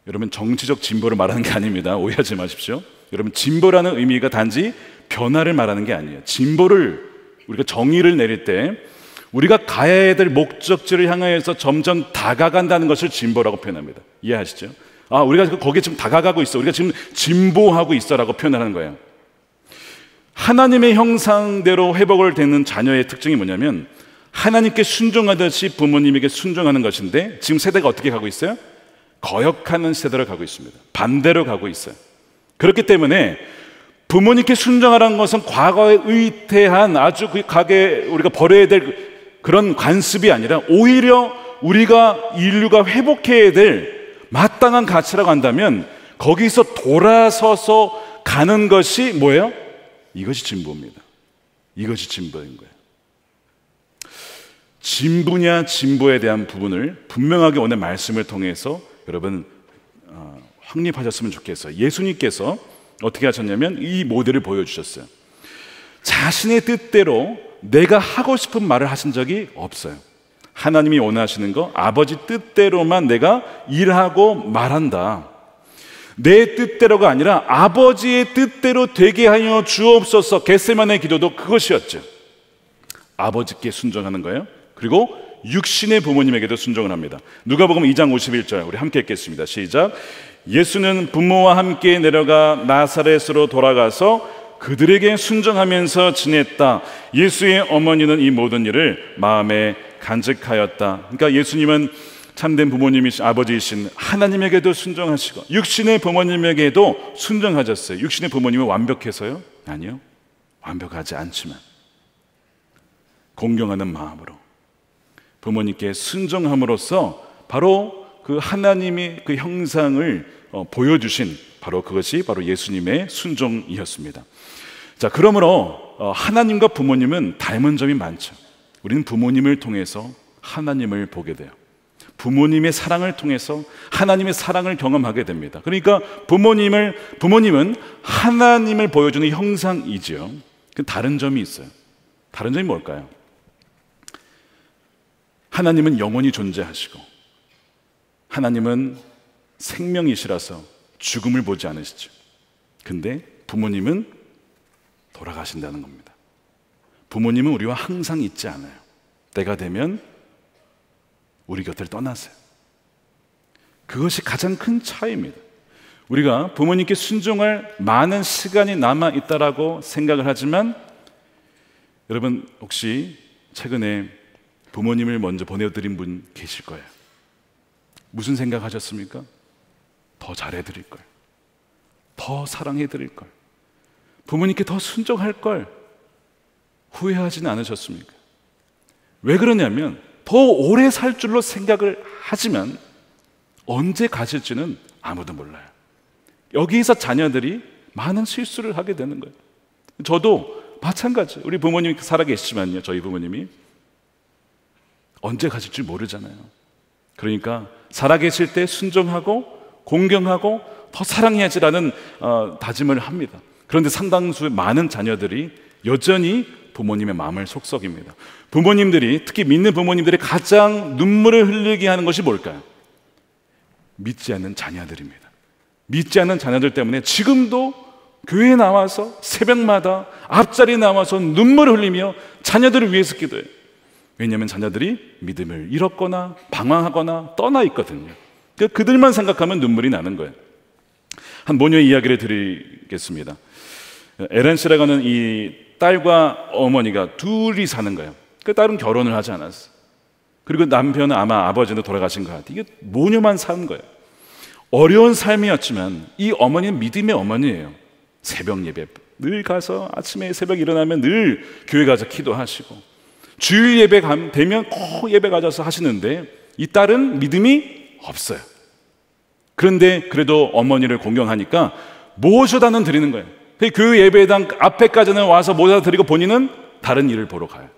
여러분, 정치적 진보를 말하는 게 아닙니다. 오해하지 마십시오. 여러분, 진보라는 의미가 단지 변화를 말하는 게 아니에요. 진보를, 우리가 정의를 내릴 때 우리가 가야 될 목적지를 향해서 점점 다가간다는 것을 진보라고 표현합니다. 이해하시죠? 아, 우리가 거기에 지금 다가가고 있어, 우리가 지금 진보하고 있어라고 표현하는 거예요. 하나님의 형상대로 회복을 되는 자녀의 특징이 뭐냐면 하나님께 순종하듯이 부모님에게 순종하는 것인데, 지금 세대가 어떻게 가고 있어요? 거역하는 세대로 가고 있습니다. 반대로 가고 있어요. 그렇기 때문에 부모님께 순종하라는 것은 과거에 의태한 아주 그 가게 우리가 버려야 될 그런 관습이 아니라 오히려 우리가 인류가 회복해야 될 마땅한 가치라고 한다면 거기서 돌아서서 가는 것이 뭐예요? 이것이 진보입니다. 이것이 진보인 거예요. 진부냐 진보에 대한 부분을 분명하게 오늘 말씀을 통해서 여러분 확립하셨으면 좋겠어요. 예수님께서 어떻게 하셨냐면 이 모델을 보여주셨어요. 자신의 뜻대로 내가 하고 싶은 말을 하신 적이 없어요. 하나님이 원하시는 거, 아버지 뜻대로만 내가 일하고 말한다. 내 뜻대로가 아니라 아버지의 뜻대로 되게 하여 주옵소서. 겟세마네 기도도 그것이었죠. 아버지께 순종하는 거예요. 그리고 육신의 부모님에게도 순종을 합니다. 누가복음 2장 51절 우리 함께 읽겠습니다. 시작. 예수는 부모와 함께 내려가 나사렛으로 돌아가서 그들에게 순종하면서 지냈다. 예수의 어머니는 이 모든 일을 마음에 간직하였다. 그러니까 예수님은 참된 부모님이신 아버지이신 하나님에게도 순종하시고 육신의 부모님에게도 순종하셨어요. 육신의 부모님은 완벽해서요? 아니요, 완벽하지 않지만 공경하는 마음으로 부모님께 순종함으로써 바로 그 하나님의 그 형상을 보여주신 바로 그것이 바로 예수님의 순종이었습니다. 자, 그러므로 하나님과 부모님은 닮은 점이 많죠. 우리는 부모님을 통해서 하나님을 보게 돼요. 부모님의 사랑을 통해서 하나님의 사랑을 경험하게 됩니다. 그러니까 부모님은 하나님을 보여주는 형상이지요. 다른 점이 있어요. 다른 점이 뭘까요? 하나님은 영원히 존재하시고 하나님은 생명이시라서 죽음을 보지 않으시죠. 근데 부모님은 돌아가신다는 겁니다. 부모님은 우리와 항상 있지 않아요. 때가 되면 우리 곁을 떠나세요. 그것이 가장 큰 차이입니다. 우리가 부모님께 순종할 많은 시간이 남아 있다라고 생각을 하지만 여러분 혹시 최근에 부모님을 먼저 보내드린 분 계실 거예요. 무슨 생각하셨습니까? 더 잘해드릴 걸, 더 사랑해드릴 걸, 부모님께 더 순종할 걸 후회하지는 않으셨습니까? 왜 그러냐면 더 오래 살 줄로 생각을 하지만 언제 가실지는 아무도 몰라요. 여기서 자녀들이 많은 실수를 하게 되는 거예요. 저도 마찬가지. 우리 부모님이 살아계시지만요, 저희 부모님이 언제 가실지 모르잖아요. 그러니까 살아계실 때 순종하고 공경하고 더 사랑해야지라는 다짐을 합니다. 그런데 상당수의 많은 자녀들이 여전히 부모님의 마음을 속썩입니다. 부모님들이, 특히 믿는 부모님들이 가장 눈물을 흘리게 하는 것이 뭘까요? 믿지 않는 자녀들입니다. 믿지 않는 자녀들 때문에 지금도 교회에 나와서 새벽마다 앞자리에 나와서 눈물을 흘리며 자녀들을 위해서 기도해요. 왜냐하면 자녀들이 믿음을 잃었거나 방황하거나 떠나 있거든요. 그들만 생각하면 눈물이 나는 거예요. 한 모녀의 이야기를 드리겠습니다. 에렌 씨라고 하는 이 딸과 어머니가 둘이 사는 거예요. 그 딸은 결혼을 하지 않았어요. 그리고 남편은 아마 아버지는 돌아가신 것 같아요. 이게 모녀만 사는 거예요. 어려운 삶이었지만 이 어머니는 믿음의 어머니예요. 새벽 예배 늘 가서 아침에 새벽 일어나면 늘 교회 가서 기도하시고, 주일 예배 되면 꼭 예배 가셔서 하시는데 이 딸은 믿음이 없어요. 그런데 그래도 어머니를 공경하니까 모셔다는 드리는 거예요. 교회 예배당 앞에까지는 와서 모셔다 드리고 본인은 다른 일을 보러 가요.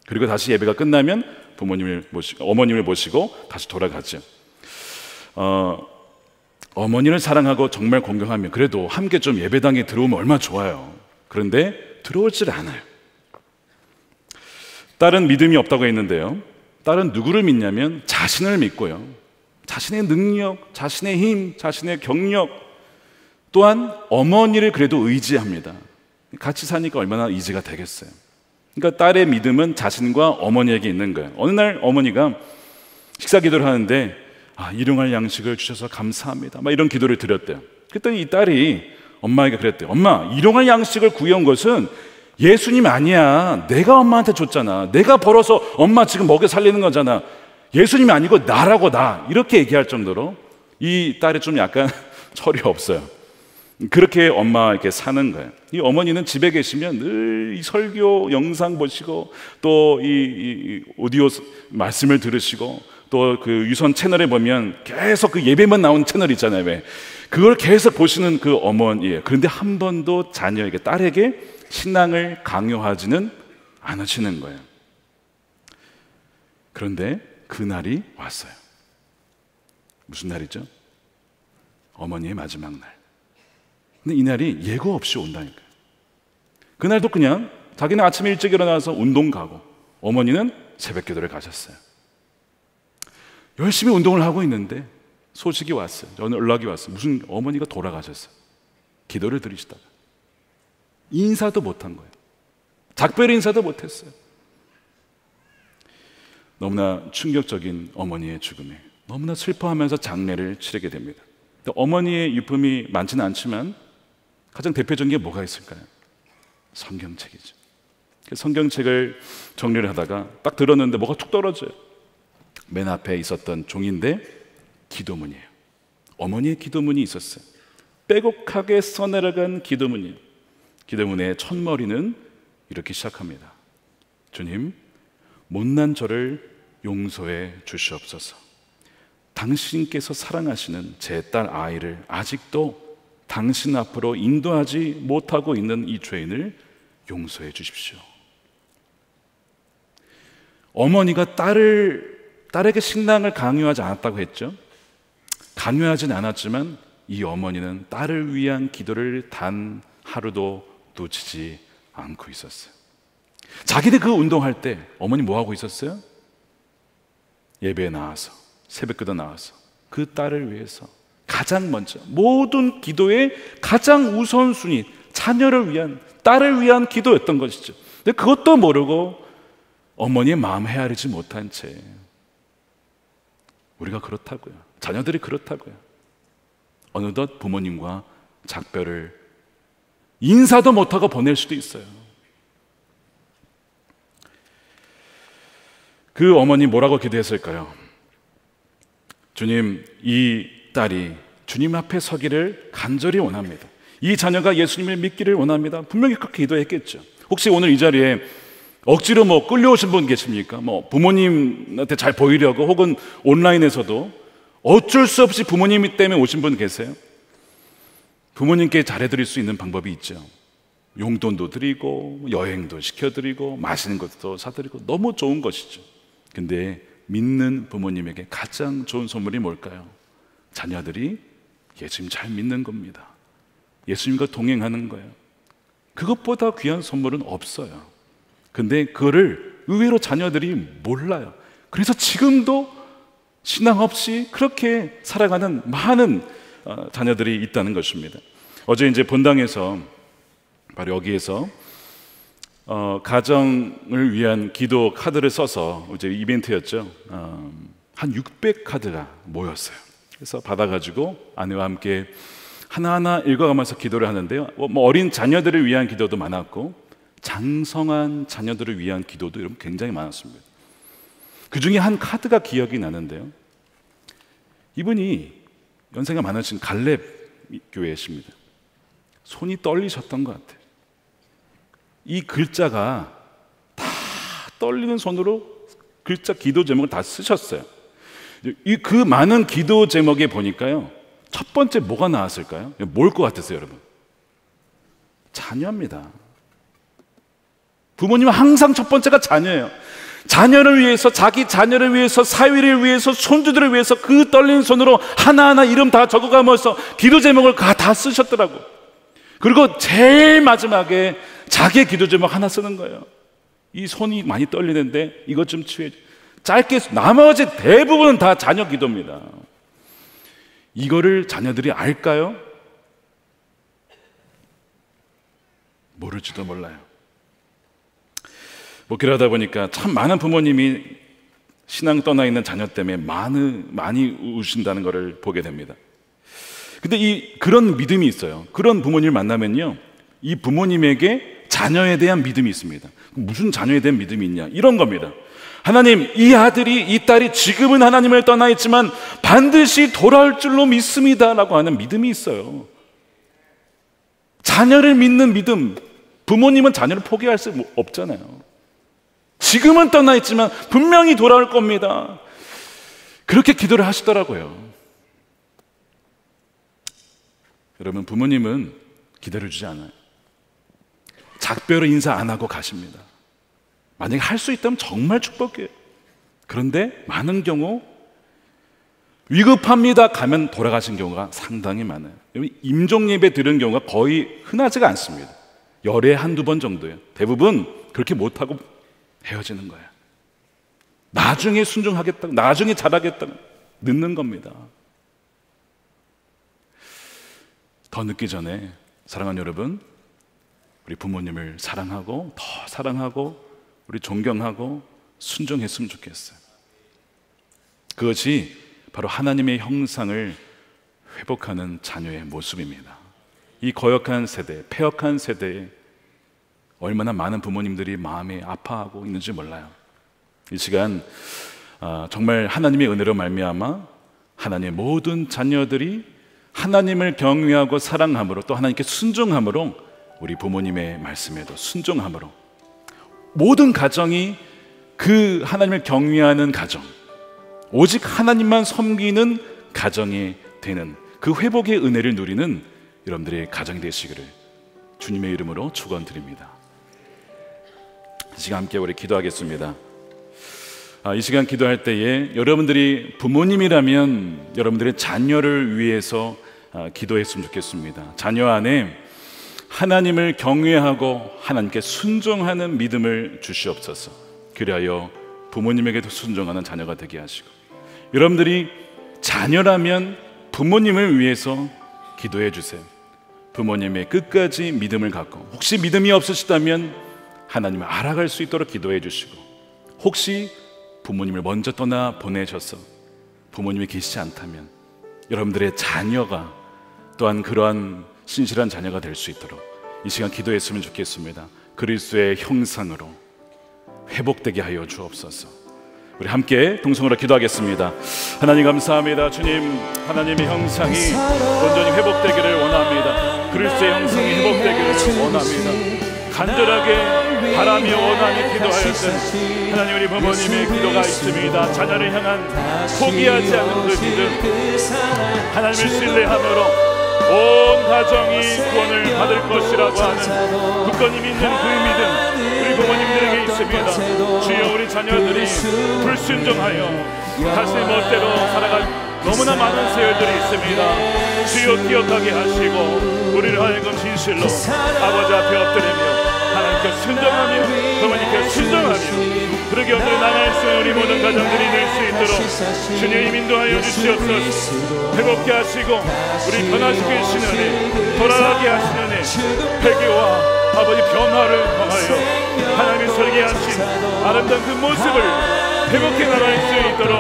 그리고 다시 예배가 끝나면 어머님을 모시고 다시 돌아가죠. 어머니를 사랑하고 정말 공경하면 그래도 함께 좀 예배당에 들어오면 얼마나 좋아요. 그런데 들어오질 않아요. 딸은 믿음이 없다고 했는데요, 딸은 누구를 믿냐면 자신을 믿고요, 자신의 능력, 자신의 힘, 자신의 경력, 또한 어머니를 그래도 의지합니다. 같이 사니까 얼마나 의지가 되겠어요. 그러니까 딸의 믿음은 자신과 어머니에게 있는 거예요. 어느 날 어머니가 식사 기도를 하는데 일용할 양식을 주셔서 감사합니다, 막 이런 기도를 드렸대요. 그랬더니 이 딸이 엄마에게 그랬대요. 엄마, 일용할 양식을 구해온 것은 예수님 아니야. 내가 엄마한테 줬잖아. 내가 벌어서 엄마 지금 먹여 살리는 거잖아. 예수님이 아니고 나라고, 나. 이렇게 얘기할 정도로 이 딸이 좀 약간 철이 없어요. 그렇게 엄마에게 사는 거예요. 이 어머니는 집에 계시면 늘 이 설교 영상 보시고, 또 이 오디오 말씀을 들으시고, 또 그 유선 채널에 보면 계속 그 예배만 나오는 채널 있잖아요. 왜? 그걸 계속 보시는 그 어머니예요. 그런데 한 번도 자녀에게, 딸에게 신앙을 강요하지는 않으시는 거예요. 그런데 그날이 왔어요. 무슨 날이죠? 어머니의 마지막 날. 근데 이 날이 예고 없이 온다니까요. 그날도 그냥 자기는 아침에 일찍 일어나서 운동 가고, 어머니는 새벽 기도를 가셨어요. 열심히 운동을 하고 있는데 소식이 왔어요. 저는 연락이 왔어요. 무슨 어머니가 돌아가셨어요. 기도를 드리시다가 인사도 못한 거예요. 작별 인사도 못했어요. 너무나 충격적인 어머니의 죽음에 너무나 슬퍼하면서 장례를 치르게 됩니다. 어머니의 유품이 많지는 않지만 가장 대표적인 게 뭐가 있을까요? 성경책이죠. 성경책을 정리를 하다가 딱 들었는데 뭐가 툭 떨어져요. 맨 앞에 있었던 종인데 기도문이에요. 어머니의 기도문이 있었어요. 빼곡하게 써내려간 기도문이에요. 기도문의 첫머리는 이렇게 시작합니다. 주님, 못난 저를 용서해 주시옵소서. 당신께서 사랑하시는 제 딸 아이를 아직도 당신 앞으로 인도하지 못하고 있는 이 죄인을 용서해 주십시오. 어머니가 딸에게 신앙을 강요하지 않았다고 했죠. 강요하진 않았지만 이 어머니는 딸을 위한 기도를 단 하루도 놓치지 않고 있었어요. 자기들 그 운동할 때 어머니 뭐 하고 있었어요? 예배에 나와서, 새벽기도 나와서 그 딸을 위해서 가장 먼저, 모든 기도의 가장 우선순위, 자녀를 위한, 딸을 위한 기도였던 것이죠. 근데 그것도 모르고 어머니의 마음 헤아리지 못한 채 우리가 그렇다고요. 자녀들이 그렇다고요. 어느덧 부모님과 작별을 인사도 못하고 보낼 수도 있어요. 그 어머니 뭐라고 기도했을까요? 주님, 이 딸이 주님 앞에 서기를 간절히 원합니다. 이 자녀가 예수님을 믿기를 원합니다. 분명히 그렇게 기도했겠죠. 혹시 오늘 이 자리에 억지로 끌려오신 분 계십니까? 부모님한테 잘 보이려고, 혹은 온라인에서도 어쩔 수 없이 부모님 때문에 오신 분 계세요? 부모님께 잘해드릴 수 있는 방법이 있죠. 용돈도 드리고, 여행도 시켜드리고, 맛있는 것도 사드리고, 너무 좋은 것이죠. 근데 믿는 부모님에게 가장 좋은 선물이 뭘까요? 자녀들이 예수님 잘 믿는 겁니다. 예수님과 동행하는 거예요. 그것보다 귀한 선물은 없어요. 근데 그거를 의외로 자녀들이 몰라요. 그래서 지금도 신앙 없이 그렇게 살아가는 많은 자녀들이 있다는 것입니다. 어제 이제 본당에서 바로 여기에서 가정을 위한 기도 카드를 써서 이제 이벤트였죠. 한 600카드가 모였어요. 그래서 받아가지고 아내와 함께 하나하나 읽어가면서 기도를 하는데요. 뭐 어린 자녀들을 위한 기도도 많았고 장성한 자녀들을 위한 기도도 여러분 굉장히 많았습니다. 그 중에 한 카드가 기억이 나는데요. 이분이 연세가 많으신 갈렙 교회이십니다. 손이 떨리셨던 것 같아요. 이 글자가 다 떨리는 손으로 글자 기도 제목을 다 쓰셨어요. 그 많은 기도 제목에 보니까요, 첫 번째 뭐가 나왔을까요? 뭘 것 같으세요, 여러분? 자녀입니다. 부모님은 항상 첫 번째가 자녀예요. 자녀를 위해서, 자기 자녀를 위해서, 사위를 위해서, 손주들을 위해서 그 떨리는 손으로 하나하나 이름 다 적어가면서 기도 제목을 다 쓰셨더라고. 그리고 제일 마지막에 자기의 기도 제목 하나 쓰는 거예요. 이 손이 많이 떨리는데 이것 좀 치유해. 짧게, 나머지 대부분은 다 자녀 기도입니다. 이거를 자녀들이 알까요? 모를지도 몰라요. 목회를 하다 보니까 참 많은 부모님이 신앙 떠나 있는 자녀 때문에 많이 우신다는 것을 보게 됩니다. 근데 그런 믿음이 있어요. 그런 부모님을 만나면요, 이 부모님에게 자녀에 대한 믿음이 있습니다. 무슨 자녀에 대한 믿음이 있냐? 이런 겁니다. 하나님, 이 아들이, 이 딸이 지금은 하나님을 떠나 있지만 반드시 돌아올 줄로 믿습니다 라고 하는 믿음이 있어요. 자녀를 믿는 믿음. 부모님은 자녀를 포기할 수 없잖아요. 지금은 떠나 있지만 분명히 돌아올 겁니다. 그렇게 기도를 하시더라고요. 여러분, 부모님은 기다려주지 않아요. 작별을 인사 안 하고 가십니다. 만약에 할 수 있다면 정말 축복이에요. 그런데 많은 경우 위급합니다 가면 돌아가신 경우가 상당히 많아요. 임종 예배 드리는 경우가 거의 흔하지가 않습니다. 열에 한두 번 정도예요. 대부분 그렇게 못하고 헤어지는 거예요. 나중에 순종하겠다고, 나중에 잘하겠다고 늦는 겁니다. 더 늦기 전에 사랑하는 여러분, 우리 부모님을 사랑하고 더 사랑하고 우리 존경하고 순종했으면 좋겠어요. 그것이 바로 하나님의 형상을 회복하는 자녀의 모습입니다. 이 거역한 세대, 폐역한 세대에 얼마나 많은 부모님들이 마음이 아파하고 있는지 몰라요. 이 시간 정말 하나님의 은혜로 말미암아 하나님의 모든 자녀들이 하나님을 경외하고 사랑함으로, 또 하나님께 순종함으로, 우리 부모님의 말씀에도 순종함으로 모든 가정이 그 하나님을 경외하는 가정, 오직 하나님만 섬기는 가정이 되는 그 회복의 은혜를 누리는 여러분들의 가정이 되시기를 주님의 이름으로 축원드립니다. 이 시간 함께 우리 기도하겠습니다. 이 시간 기도할 때에 여러분들이 부모님이라면 여러분들의 자녀를 위해서 기도했으면 좋겠습니다. 자녀 안에 하나님을 경외하고 하나님께 순종하는 믿음을 주시옵소서. 그리하여 부모님에게도 순종하는 자녀가 되게 하시고, 여러분들이 자녀라면 부모님을 위해서 기도해 주세요. 부모님의 끝까지 믿음을 갖고, 혹시 믿음이 없으시다면 하나님을 알아갈 수 있도록 기도해 주시고, 혹시 부모님을 먼저 떠나 보내셔서 부모님이 계시지 않다면 여러분들의 자녀가 또한 그러한 신실한 자녀가 될 수 있도록 이 시간 기도했으면 좋겠습니다. 그리스도의 형상으로 회복되게 하여 주옵소서. 우리 함께 동성으로 기도하겠습니다. 하나님 감사합니다. 주님, 하나님의 형상이 온전히 회복되기를 원합니다. 그리스도의 형상이 회복되기를 원합니다. 간절하게 바라며 원하며 기도하였던 하나님, 우리 부모님의 기도가 있습니다. 자녀를 향한 포기하지 않는 그 믿음, 하나님을 신뢰함으로 온 가정이 구원을 받을 것이라고 하는 굳건히 믿는 그 믿음 우리 부모님들에게 있습니다. 주여, 우리 자녀들이 불순종하여 다시 멋대로 살아갈 너무나 많은 세월들이 있습니다. 주여, 기억하게 하시고 우리를 하여금 진실로 아버지 앞에 엎드리며 하나님께 순종하며 부모님께 순종하며 그렇게 오늘 나갈 수 있는 우리 모든 가정들이 될 수 있도록 주님 인도하여 주시옵소서. 회복케 하시고 우리 변화시키시는 은혜, 돌아가게 하시는 은혜, 회개와 아버지 변화를 통하여 하나님이 설계하신 아름다운 그 모습을 회복해 나갈 수 있도록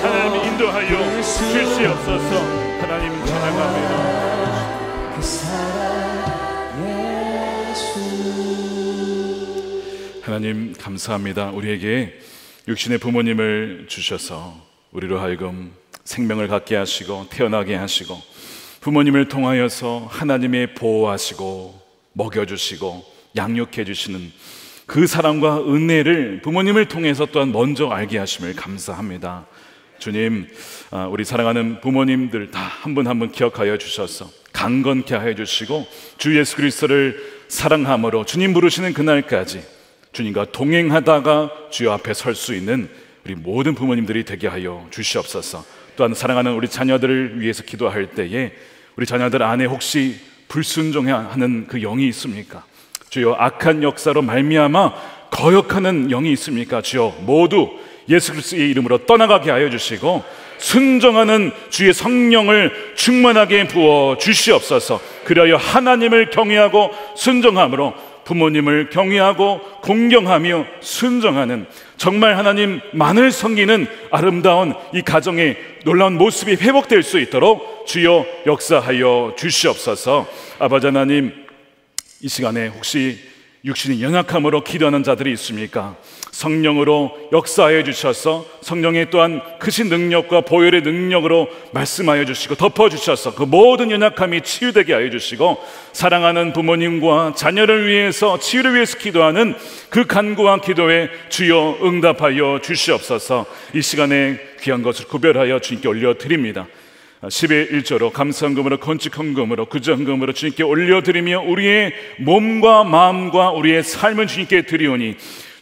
하나님이 인도하여 주시옵소서. 하나님 찬양합니다. 하나님 감사합니다. 우리에게 육신의 부모님을 주셔서 우리로 하여금 생명을 갖게 하시고 태어나게 하시고 부모님을 통하여서 하나님의 보호하시고 먹여주시고 양육해 주시는 그 사랑과 은혜를 부모님을 통해서 또한 먼저 알게 하심을 감사합니다. 주님, 우리 사랑하는 부모님들 다 한 분 한 분 기억하여 주셔서 강건케 하여 주시고 주 예수 그리스도를 사랑함으로 주님 부르시는 그날까지 주님과 동행하다가 주여 앞에 설 수 있는 우리 모든 부모님들이 되게 하여 주시옵소서. 또한 사랑하는 우리 자녀들을 위해서 기도할 때에 우리 자녀들 안에 혹시 불순종하는 그 영이 있습니까? 주여 악한 역사로 말미암아 거역하는 영이 있습니까? 주여 모두 예수 그리스도의 이름으로 떠나가게 하여 주시고 순종하는 주의 성령을 충만하게 부어 주시옵소서. 그리하여 하나님을 경외하고 순종함으로 부모님을 경외하고 공경하며 순종하는 정말 하나님만을 섬기는 아름다운 이 가정의 놀라운 모습이 회복될 수 있도록 주여 역사하여 주시옵소서. 아버지 하나님, 이 시간에 혹시 육신이 연약함으로 기도하는 자들이 있습니까? 성령으로 역사하여 주셔서 성령의 또한 크신 능력과 보혈의 능력으로 말씀하여 주시고 덮어주셔서 그 모든 연약함이 치유되게 하여 주시고 사랑하는 부모님과 자녀를 위해서 치유를 위해서 기도하는 그 간구한 기도에 주여 응답하여 주시옵소서. 이 시간에 귀한 것을 구별하여 주님께 올려드립니다. 10의 1조로 감사헌금으로 건축헌금으로 구제헌금으로 주님께 올려드리며 우리의 몸과 마음과 우리의 삶을 주님께 드리오니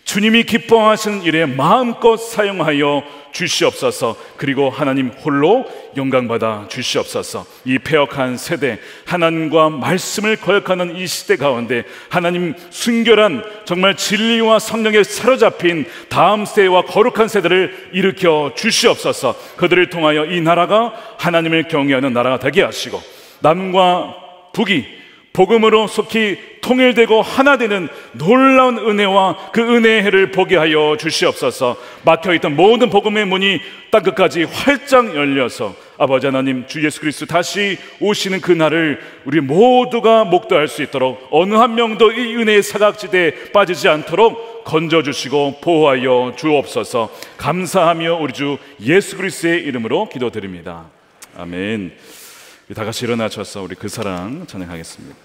주님이 기뻐하시는 일에 마음껏 사용하여 주시옵소서. 그리고 하나님 홀로 영광받아 주시옵소서. 이 패역한 세대, 하나님과 말씀을 거역하는 이 시대 가운데 하나님 순결한 정말 진리와 성령에 사로잡힌 다음 세대와 거룩한 세대를 일으켜 주시옵소서. 그들을 통하여 이 나라가 하나님을 경외하는 나라가 되게 하시고 남과 북이 복음으로 속히 통일되고 하나 되는 놀라운 은혜와 그 은혜의 해를 보게 하여 주시옵소서. 막혀있던 모든 복음의 문이 땅끝까지 활짝 열려서 아버지 하나님 주 예수 그리스도 다시 오시는 그날을 우리 모두가 목도할 수 있도록 어느 한 명도 이 은혜의 사각지대에 빠지지 않도록 건져주시고 보호하여 주옵소서. 감사하며 우리 주 예수 그리스도의 이름으로 기도드립니다. 아멘. 다 같이 일어나셔서 우리 그 사랑 찬양하겠습니다.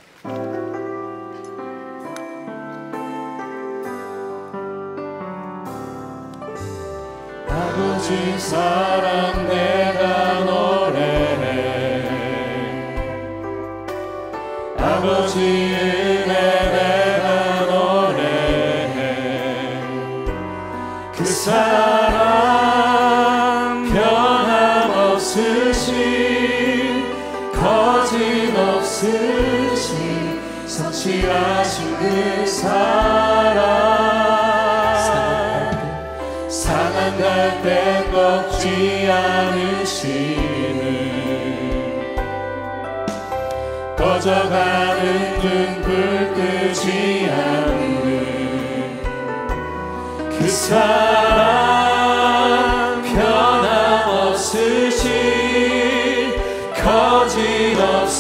아버지 사랑 내가 노래해 아버지 은혜 내가 노래해 그 사랑 변함없으신 거짓없으신 성실하신 그 사랑 상한 갈대 꺾지 않으시는 꺼져가는 등불 끄지 않는 그 사랑 변함없으신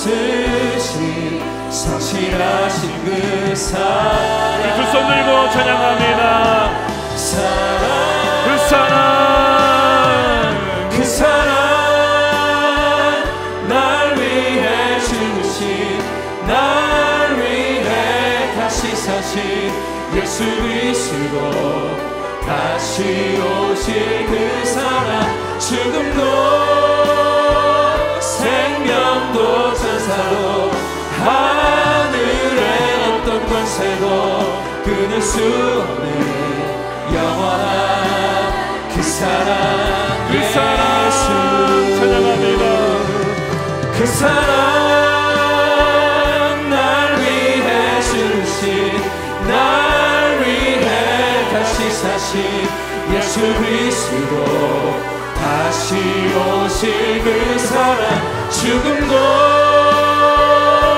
거짓없으신 성실하신 그 사랑 두 손 들고 찬양합니다. 그 사랑 날 위해 죽으신 날 위해 다시 사신 예수 그리스도 다시 오실 그 사랑 죽음도 생명도 천사도 하늘의 어떤 권세도 끊을 수 없는 영원한 그 사랑 예수 찬양합니다. 그 사랑 날 위해 주신 날 예수 그리스도 다시 오실 그 사랑 죽음도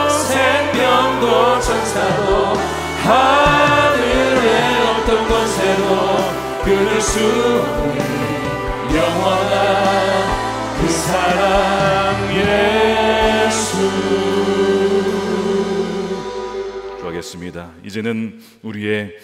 생명도 천사도 하늘의 어떤 권세도 끊을 수 없는 영원한 그 사랑 예수. 기도하겠습니다. 이제는 우리의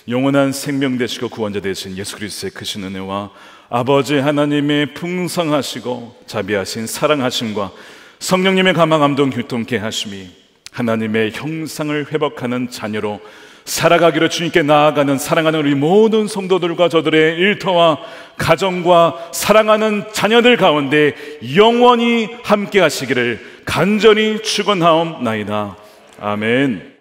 영원한 생명 되시고 구원자 되신 예수 그리스도의 크신 은혜와 아버지 하나님의 풍성하시고 자비하신 사랑하심과 성령님의 감화 감동 교통케 하심이 하나님의 형상을 회복하는 자녀로 살아가기로 주님께 나아가는 사랑하는 우리 모든 성도들과 저들의 일터와 가정과 사랑하는 자녀들 가운데 영원히 함께 하시기를 간절히 축원하옵나이다. 아멘.